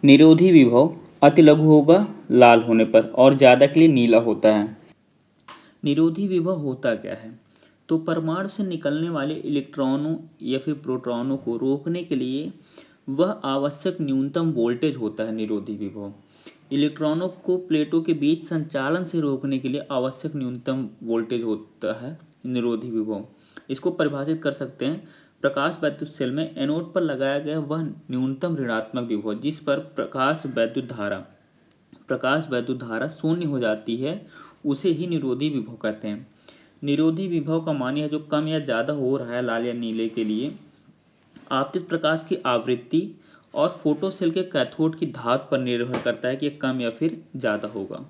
निरोधी विभव अति लघु होगा लाल होने पर और ज़्यादा के लिए नीला होता है। निरोधी विभव होता क्या है? तो परमाणु से निकलने वाले इलेक्ट्रॉनों या फिर प्रोटॉनों को रोकने के लिए वह आवश्यक न्यूनतम वोल्टेज होता है निरोधी विभव। इलेक्ट्रॉनों को प्लेटों के बीच संचालन से रोकने के लिए आवश्यक न्यूनतम वोल्टेज होता है निरोधी विभव। इसको परिभाषित कर सकते हैं, प्रकाश वैद्युत सेल में एनोड पर लगाया गया वह न्यूनतम ऋणात्मक विभव जिस पर प्रकाश वैद्युत धारा शून्य हो जाती है, उसे ही निरोधी विभव कहते हैं। निरोधी विभव का मान है जो कम या ज़्यादा हो रहा है लाल या नीले के लिए आपतित प्रकाश की आवृत्ति और फोटो सेल के कैथोड की धातु पर निर्भर करता है कि कम या फिर ज़्यादा होगा।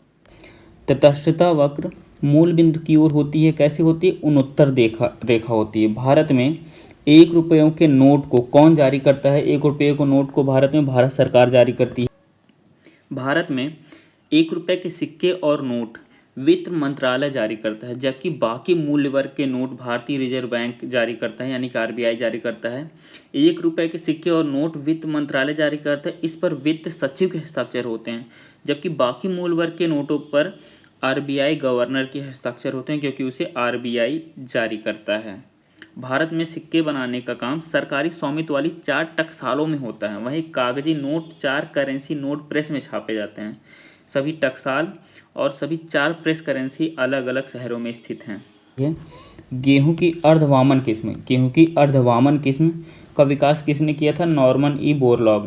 तटस्थता वक्र मूल बिंदु की ओर होती है। कैसी होती है? उन्नतर रेखा होती है। भारत में 1 रुपयों के नोट को कौन जारी करता है? 1 रुपये को नोट को भारत में भारत सरकार जारी करती है। भारत में 1 रुपये के सिक्के और नोट वित्त मंत्रालय जारी करता है, जबकि बाकी मूल्य वर्ग के नोट भारतीय रिजर्व बैंक जारी करता है, यानी कि आरबीआई जारी करता है। 1 रुपये के सिक्के और नोट वित्त मंत्रालय जारी करता है, इस पर वित्त सचिव के हस्ताक्षर होते हैं, जबकि बाकी मूल्य वर्ग के नोटों पर आरबीआई गवर्नर के हस्ताक्षर होते हैं, क्योंकि उसे आरबीआई जारी करता है। भारत में सिक्के बनाने का काम सरकारी स्वामित्व वाली 4 टकसालों में होता है। वहीं कागजी नोट 4 करेंसी नोट प्रेस में छापे जाते हैं। सभी टकसाल और सभी 4 प्रेस करेंसी अलग अलग शहरों में स्थित हैं। गेहूं की अर्धवामन किस्म का विकास किसने किया था? नॉर्मन ई बोरलॉग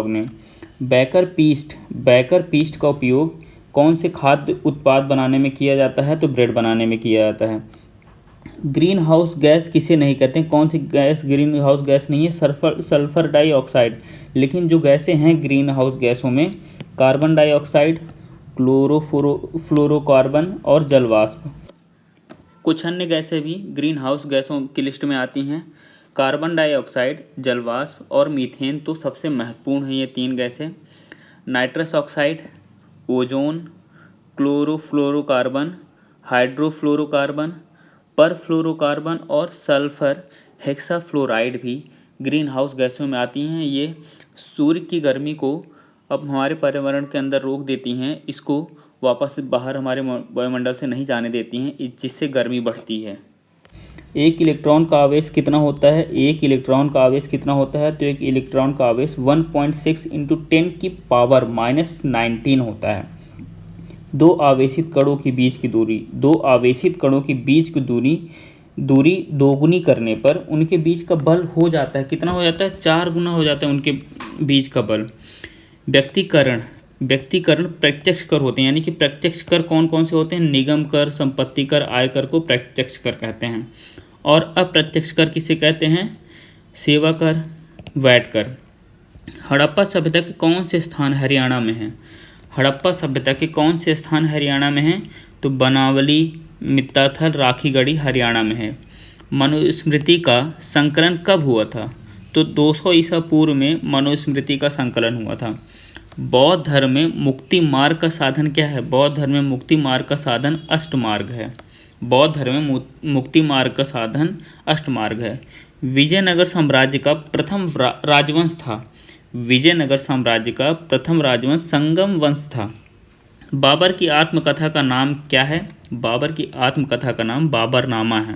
ने। बैकर पीस्ट का उपयोग कौन से खाद्य उत्पाद बनाने में किया जाता है? तो ब्रेड बनाने में किया जाता है। ग्रीन हाउस गैस किसे नहीं कहते? कौन सी गैस ग्रीन हाउस गैस नहीं है? Sulphur dioxide. लेकिन जो गैसें हैं ग्रीन हाउस गैसों में कार्बन डाइऑक्साइड, क्लोरोफ्लोरोकार्बन और जलवाष्प। कुछ अन्य गैसें भी ग्रीन हाउस गैसों की लिस्ट में आती हैं। कार्बन डाइऑक्साइड, जलवाष्प और मीथेन तो सबसे महत्वपूर्ण हैं ये 3 गैसें। Nitrous oxide, ozone, chlorofluorocarbon, hydrofluorocarbon, perfluorocarbon और सल्फर हेक्साफ्लोराइड भी ग्रीन हाउस गैसों में आती हैं। ये सूर्य की गर्मी को अब हमारे पर्यावरण के अंदर रोक देती हैं, इसको वापस बाहर हमारे वायुमंडल से नहीं जाने देती हैं, जिससे गर्मी बढ़ती है। एक इलेक्ट्रॉन का आवेश कितना होता है? तो एक इलेक्ट्रॉन का आवेश 1.6 × 10⁻⁻19 होता है। दो आवेशित कणों के बीच की दूरी दोगुनी करने पर उनके बीच का बल हो जाता है, कितना हो जाता है? 4 गुना हो जाता है उनके बीच का बल। व्यक्तिकरण प्रत्यक्ष कर होते हैं, यानी कि प्रत्यक्ष कर कौन कौन से होते हैं? निगम कर, संपत्ति कर, आयकर को प्रत्यक्ष कर कहते हैं। और अप्रत्यक्ष कर किसे कहते हैं? सेवा कर, वैट कर। हड़प्पा सभ्यता के कौन से स्थान हरियाणा में हैं? तो बनावली, मित्ताथल, राखीगढ़ी हरियाणा में है। मनुस्मृति का संकलन कब हुआ था? तो 200 ईसा पूर्व में मनुस्मृति का संकलन हुआ था। बौद्ध धर्म में मुक्ति मार्ग का साधन क्या है? बौद्ध धर्म में मुक्ति मार्ग का साधन अष्टमार्ग है। विजयनगर साम्राज्य का प्रथम राजवंश संगम वंश था। बाबर की आत्मकथा का नाम क्या है? बाबर की आत्मकथा का नाम बाबरनामा है।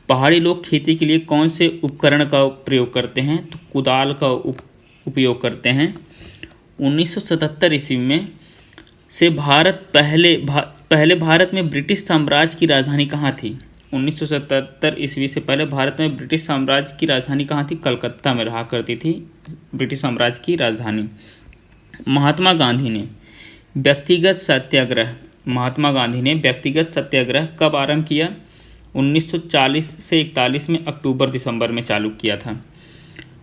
पहाड़ी लोग खेती के लिए कौन से उपकरण का प्रयोग करते हैं? तो कुदाल का उपयोग करते हैं। 1977 ईस्वी में से पहले भारत में ब्रिटिश साम्राज्य की राजधानी कहाँ थी? 1977 ईस्वी से पहले भारत में ब्रिटिश साम्राज्य की राजधानी कहाँ थी? कलकत्ता में रहा करती थी ब्रिटिश साम्राज्य की राजधानी। महात्मा गांधी ने व्यक्तिगत सत्याग्रह कब आरंभ किया? 1940 से 41 में अक्टूबर-दिसंबर में चालू किया था।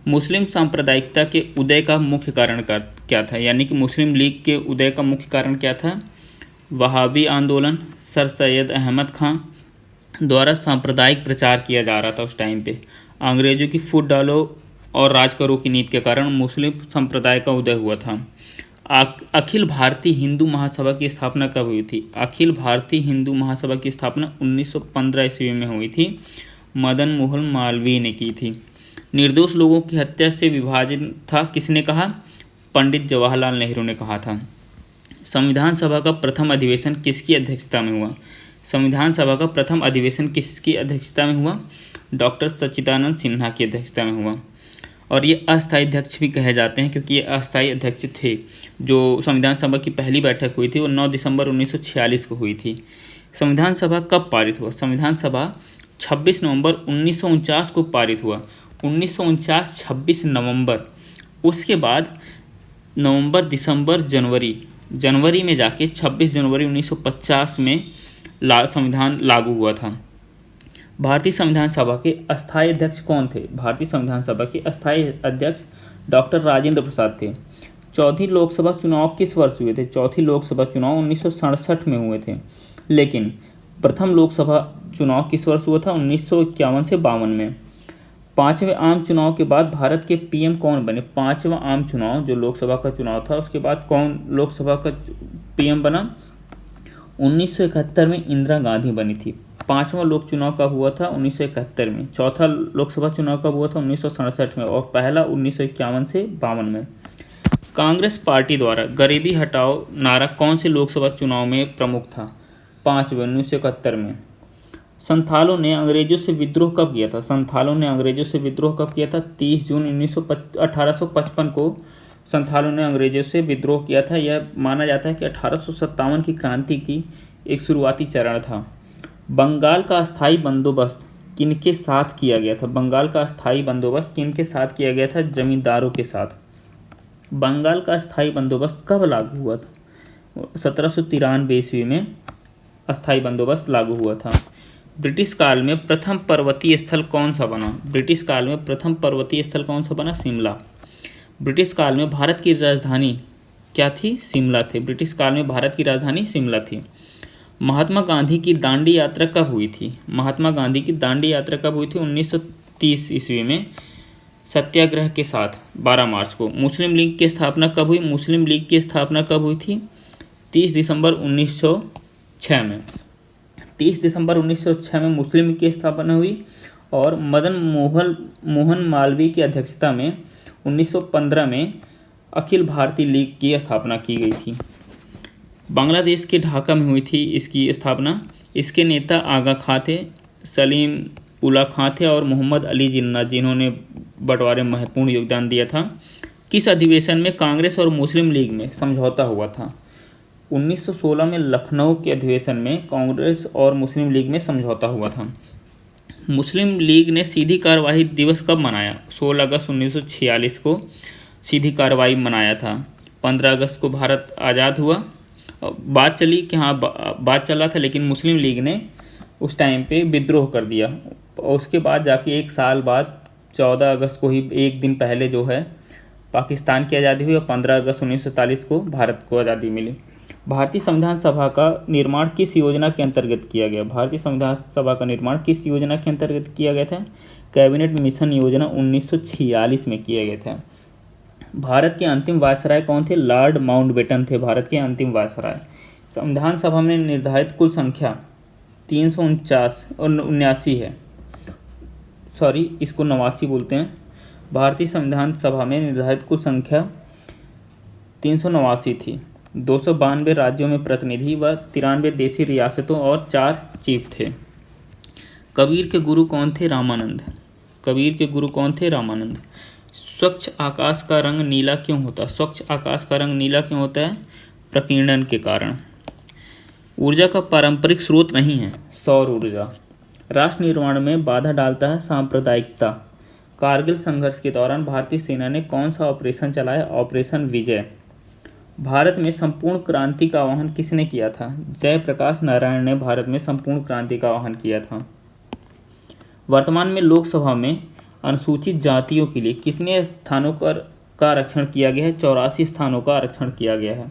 मुस्लिम सांप्रदायिकता के उदय का मुख्य कारण क्या था? यानी कि मुस्लिम लीग के उदय का मुख्य कारण क्या था? वहाबी आंदोलन। सर सैयद अहमद खां द्वारा सांप्रदायिक प्रचार किया जा रहा था उस टाइम पे। अंग्रेजों की फूट डालो और राज करो की नीति के कारण मुस्लिम संप्रदाय का उदय हुआ था। अखिल भारतीय हिंदू महासभा की स्थापना कब हुई थी? अखिल भारतीय हिंदू महासभा की स्थापना 1915 ईस्वी में हुई थी। मदन मोहन मालवीय ने की थी। निर्दोष लोगों की हत्या से विभाजन था, किसने कहा? पंडित जवाहरलाल नेहरू ने कहा था। संविधान सभा का प्रथम अधिवेशन किसकी अध्यक्षता में हुआ? संविधान सभा का प्रथम अधिवेशन किसकी अध्यक्षता में हुआ? डॉक्टर सच्चिदानंद सिन्हा की अध्यक्षता में हुआ। और ये अस्थायी अध्यक्ष भी कहे जाते हैं क्योंकि ये अस्थायी अध्यक्ष थे। जो संविधान सभा की पहली बैठक हुई थी वो 9 दिसंबर 1946 को हुई थी। संविधान सभा कब पारित हुआ? संविधान सभा 26 नवंबर 1949 को पारित हुआ। 1949 26 नवंबर। उसके बाद नवंबर, दिसंबर, जनवरी में जाके 26 जनवरी 1950 में संविधान लागू हुआ था। भारतीय संविधान सभा के अस्थायी अध्यक्ष कौन थे? भारतीय संविधान सभा के अस्थायी अध्यक्ष डॉक्टर राजेंद्र प्रसाद थे। चौथी लोकसभा चुनाव किस वर्ष हुए थे? चौथी लोकसभा चुनाव 1967 में हुए थे। लेकिन प्रथम लोकसभा चुनाव किस वर्ष हुआ था? 1951 से 52 में। पाँचवें आम चुनाव के बाद भारत के पीएम कौन बने? पाँचवा आम चुनाव जो लोकसभा का चुनाव था उसके बाद कौन लोकसभा का पीएम बना? 1971 में इंदिरा गांधी बनी थी। पाँचवा लोक चुनाव कब हुआ था? 1971 में। चौथा लोकसभा चुनाव कब हुआ था? 1967 में। और पहला 1951 से 52 में। कांग्रेस पार्टी द्वारा गरीबी हटाओ नारा कौन से लोकसभा चुनाव में प्रमुख था? पाँचवें 1971 में। संथालों ने अंग्रेजों से विद्रोह कब किया था? संथालों ने अंग्रेजों से विद्रोह कब किया था? 30 जून 1855 को संथालों ने अंग्रेजों से विद्रोह किया था। यह माना जाता है कि 1857 की क्रांति की एक शुरुआती चरण था। बंगाल का अस्थायी बंदोबस्त किनके साथ किया गया था? बंगाल का अस्थायी बंदोबस्त किनके साथ किया गया था? जमींदारों के साथ। बंगाल का अस्थायी बंदोबस्त कब लागू हुआ था? 1793 ईस्वी में अस्थायी बंदोबस्त लागू हुआ था। ब्रिटिश काल में प्रथम पर्वतीय स्थल कौन सा बना? ब्रिटिश काल में प्रथम पर्वतीय स्थल कौन सा बना? शिमला। ब्रिटिश काल में भारत की राजधानी क्या थी? शिमला थी। ब्रिटिश काल में भारत की राजधानी शिमला थी। महात्मा गांधी की दांडी यात्रा कब हुई थी? महात्मा गांधी की दांडी यात्रा कब हुई थी? 1930 ईस्वी में सत्याग्रह के साथ 12 मार्च को। मुस्लिम लीग की स्थापना कब हुई? मुस्लिम लीग की स्थापना कब हुई थी? 30 दिसंबर 1906 में। 30 दिसंबर 1906 में मुस्लिम लीग की स्थापना हुई और मदन मोहन मालवीय की अध्यक्षता में 1915 में अखिल भारतीय लीग की स्थापना की गई थी। बांग्लादेश के ढाका में हुई थी इसकी स्थापना। इसके नेता आगा खां थे, सलीम उला खां थे और मोहम्मद अली जिन्ना, जिन्होंने बंटवारे में महत्वपूर्ण योगदान दिया था। किस अधिवेशन में कांग्रेस और मुस्लिम लीग में समझौता हुआ था? 1916 में लखनऊ के अधिवेशन में कांग्रेस और मुस्लिम लीग में समझौता हुआ था। मुस्लिम लीग ने सीधी कार्रवाई दिवस कब मनाया? 16 अगस्त 1946 को सीधी कार्रवाई मनाया था। 15 अगस्त को भारत आज़ाद हुआ। बात चली कि हाँ बात चला था, लेकिन मुस्लिम लीग ने उस टाइम पे विद्रोह कर दिया। और उसके बाद जाके एक साल बाद 14 अगस्त को ही, एक दिन पहले जो है, पाकिस्तान की आज़ादी हुई और 15 अगस्त 1947 को भारत को आज़ादी मिली। भारतीय संविधान सभा का निर्माण किस योजना के अंतर्गत किया गया? भारतीय संविधान सभा का निर्माण किस योजना के अंतर्गत किया गया था? कैबिनेट मिशन योजना 1946 में किया गया था। भारत के अंतिम वायसराय कौन थे? लॉर्ड माउंटबेटन थे भारत के अंतिम वायसराय। संविधान सभा में निर्धारित कुल संख्या 349 और 79 है। सॉरी, इसको 89 बोलते हैं। भारतीय संविधान सभा में निर्धारित कुल संख्या 389 थी। 292 राज्यों में प्रतिनिधि व 93 देशी रियासतों और 4 चीफ थे। कबीर के गुरु कौन थे? रामानंद। कबीर के गुरु कौन थे? रामानंद। स्वच्छ आकाश का रंग नीला क्यों होता है? स्वच्छ आकाश का रंग नीला क्यों होता है? प्रकीर्णन के कारण। ऊर्जा का पारंपरिक स्रोत नहीं है सौर ऊर्जा। राष्ट्र निर्माण में बाधा डालता है सांप्रदायिकता। कारगिल संघर्ष के दौरान भारतीय सेना ने कौन सा ऑपरेशन चलाया? ऑपरेशन विजय। भारत में संपूर्ण क्रांति का आह्वान किसने किया था? जयप्रकाश नारायण ने भारत में संपूर्ण क्रांति का आह्वान किया था। वर्तमान में लोकसभा में अनुसूचित जातियों के लिए कितने स्थानों का आरक्षण किया गया है? 84 स्थानों का आरक्षण किया गया है।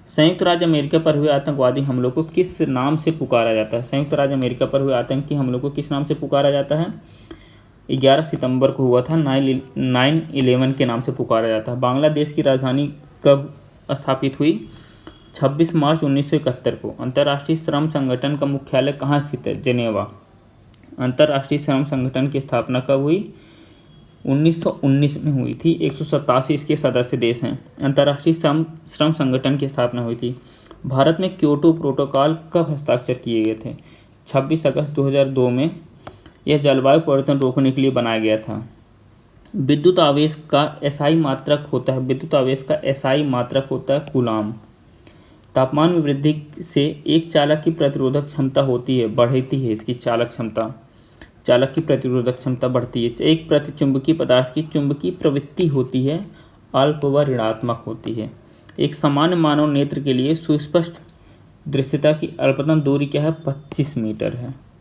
संयुक्त राज्य अमेरिका पर हुए आतंकवादी हमलों को किस नाम से पुकारा जाता है? संयुक्त राज्य अमेरिका पर हुए आतंकी हमलों को किस नाम से पुकारा जाता है? 11 सितंबर को हुआ था, 9/11 के नाम से पुकारा जाता है। बांग्लादेश की राजधानी कब स्थापित हुई? 26 मार्च 1971 को। अंतर्राष्ट्रीय श्रम संगठन का मुख्यालय कहाँ स्थित है? जेनेवा। अंतर्राष्ट्रीय श्रम संगठन की स्थापना कब हुई? 1919 में हुई थी। 187 इसके सदस्य देश हैं। अंतर्राष्ट्रीय श्रम संगठन की स्थापना हुई थी। भारत में क्योटो प्रोटोकॉल कब हस्ताक्षर किए गए थे? 26 अगस्त 2002 में। यह जलवायु परिवर्तन रोकने के लिए बनाया गया था। विद्युत आवेश का एसआई मात्रक होता है कूलाम। तापमान में वृद्धि से एक चालक की प्रतिरोधक क्षमता बढ़ती है। इसकी चालक की प्रतिरोधक क्षमता बढ़ती है। एक प्रतिचुंबकीय पदार्थ की चुंबकीय प्रवृत्ति होती है, अल्प व ऋणात्मक होती है। एक सामान्य मानव नेत्र के लिए सुस्पष्ट दृश्यता की अल्पतम दूरी क्या है? 25 मीटर है।